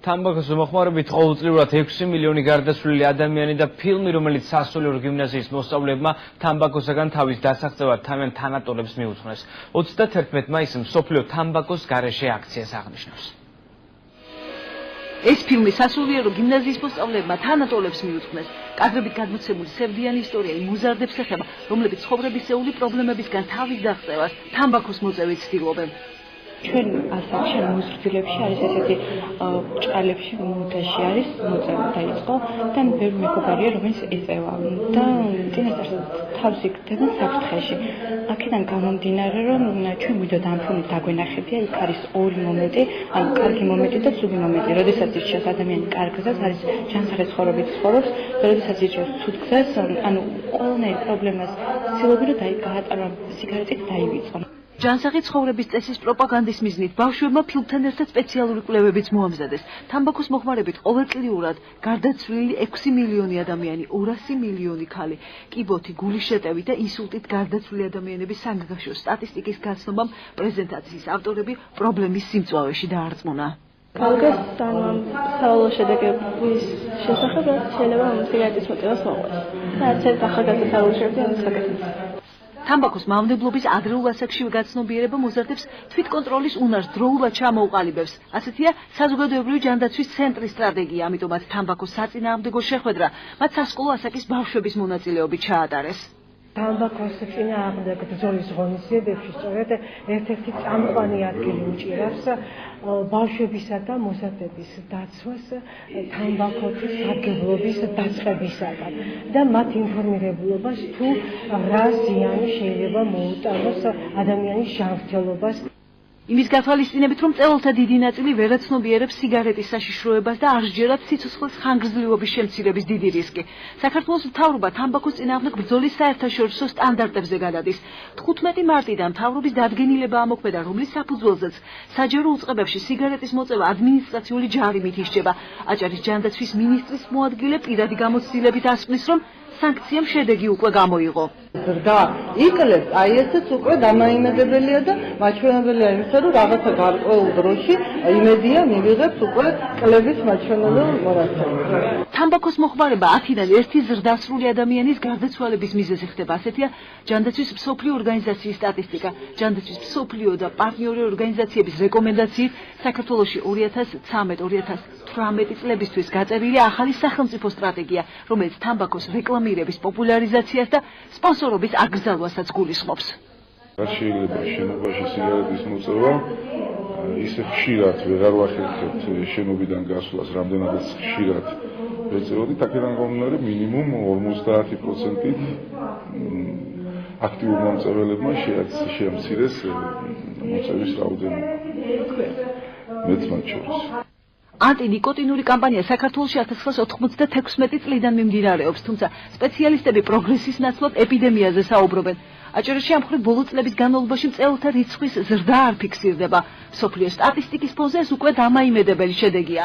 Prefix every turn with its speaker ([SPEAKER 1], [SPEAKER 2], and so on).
[SPEAKER 1] თამბაქოს მოხმარებით ყოველწლიურად 6 მილიონი გარდაცვლილი ადამიანი და ფილმი, რომელიც სასულიერო გიმნაზიის მოსწავლეებმა თამბაქოსაგან თავის დასაღწევად თანატოლებს მიუძღვნეს. 31 მაისს მსოფლიო თამბაქოს გარეშე აქციას აღნიშნავს.
[SPEAKER 2] ეს ფილმი სასულიერო გიმნაზიის მოსწავლეებმა თანატოლებს მიუძღვნეს. კადრებით გადმოცემული სევდიანი ისტორია იმ მოზარდებს ეხება, რომლებიც ცხოვრებისეული პრობლემებისგან თავის დაღწევას თამბაქოს მოწევით ცდილობენ.
[SPEAKER 3] ჩვენ ასაკში მოზრდილებში არის ესეთი ჭალებში მუნდაში არის მოწევა დაიწყო და ბევრი მეგობარია რომელიც ეწევა და წინასწარ თავს იკეთებენ საფრთხეში. აქედან გამომდინარე რომ ჩვენ ვიდოდ ამ ფილმით დაგვენახებია იქ არის ორი მომენტი, ანუ კარგი მომენტი და ცუდი მომენტი. როდესაც ირჩევს ადამიანი კარგ გზას, არის ჯანსაღი ცხოვრებით ცხოვრობს, როდესაც ირჩევს ცუდ გზას, ანუ ყველანაირ პრობლემას ცდილობენ რომ გაატარა სიგარეტით დაივიწყო.
[SPEAKER 2] ჯანსაღი ცხოვრების წესის პროპაგანდის მიზნით ბავშვებმა ფილმთან ერთად სპეციალური კვლევებიც მოამზადეს. თამბაქოს მოხმარებით ყოველწლიურად გარდაცვლილი 6 მილიონი ადამიანი, 200 მილიონი ქალი, კიბოთი, გულიშეტევი და ინსულტით გარდაცვლილი ადამიანების საგანგაშო სტატისტიკის გაცნობამ პრეზენტაციის ავტორები პრობლემის სიმწვავეში დაარწმუნა.
[SPEAKER 4] Kalgas სავალო შედეგების შესახებ შეიძლება სიგარეტის მოწევას მოყვეს. რაც ერთ ახალგაზრდა სავალოშებზე ამის გაკეთებას.
[SPEAKER 2] თამბაქოს მავნებლობის ადრეულ ასაკშივე გაცნობიერება მოზარდებს თვითკონტროლის უნარს დროულად ჩამოუყალიბებს. ასეთია საზოგადოებრივი ჯანდაცვის ცენტრის სტრატეგია, ამიტომაც თამბაქოს საწინააღმდეგო შეხვედრა მათ სასკოლო ასაკის ბავშვების მონაწილეობით ჩაატარეს.
[SPEAKER 5] თამბაქოს წინააღმდეგ ბრძოლის ღონისძიებებში სწორედ ერთ-ერთი წამყვანი ადგილი უჭირავს ბავშვებისა და მოზარდების დაცვას თამბაქოს სარგებლობის დაწყებისაგან და მათ ინფორმირებულობას თუ რა ზიანი შეიძლება მოუტანოს ადამიანის ჯანმრთელობას.
[SPEAKER 2] იმის გათვალისწინებით, რომ წევალთა დიდი ნაწილი ვერაცნობიერებს სიგარეტის საშიშროებას და არ სჯერათ სიცოცხლის ხანგრძლივობის შემცირების დიდი რისკი. საქართველოს მთავრობა თამბაქოს წინააღმდეგ ბრძოლის საერთაშორისო სტანდარტებზე გადადის. 15 მარტიდან მთავრობის დადგენილება ამოქმედა, რომლის საფუძველზეც საჯარო უწყებებში სიგარეტის მოწევა ადმინისტრაციული ჯარიმით ისჯება. აჭარის ჯანდაცვის მინისტრის მოადგილე პირადი გამოცდილებით ასმის, რომ სანქციამ შედეგი უკვე გამოიღო.
[SPEAKER 6] ზრდა იკლებს, აი ესეც უკვე დამაიმედებელია და მაჩვენებელია იმისა, რომ რაღაცა გარკვეულ დროში იმედია მივიღებს უკვე კლების მაჩვენებელ მონაცემებს.
[SPEAKER 2] თამბაქოს მოხმარება 10-დან 1 ზრდასრული ადამიანის გარდაცვალების მიზეზი ხდება. ასეთია ჯანდაცვის მსოფლიო ორგანიზაციის სტატისტიკა. ჯანდაცვის მსოფლიო და პარტნიორი ორგანიზაციების რეკომენდაციით საქართველოში 2013-2018 წლებისთვის გაწერილი ახალი სახელმწიფო სტრატეგია, რომელიც თამბაქოს რეკლამირების პოპულარიზაციას და სპონსორობის აკრძალვასაც გულისხმობს.
[SPEAKER 7] არ შეიძლება შენობაში სიგარეტის მოწევა ისე ხშირად ვეღარ ვახერხებთ შენობიდან გასვლას, რამდენადაც ხშირად ვეწევოდით, აქედან გამომდინარე მინიმუმ 50%-ით აქტიურ მომწეველებმა შეამცირეს მოწევის რაოდენობა. მეც მათ შორის.
[SPEAKER 2] ანტინიკოტინური კამპანია საქართველოში 1996 წლიდან მიმდინარეობს, თუმცა სპეციალისტები პროგრესის ნაცვლად ეპიდემიაზე საუბრობენ. აჭარაში ამ მხრივ ბოლო წლების განმავლობაში მწევალთა რიცხვის ზრდა არ ფიქსირდება. მსოფლიო სტატისტიკის ფონზე ეს უკვე დამაიმედებელი შედეგია.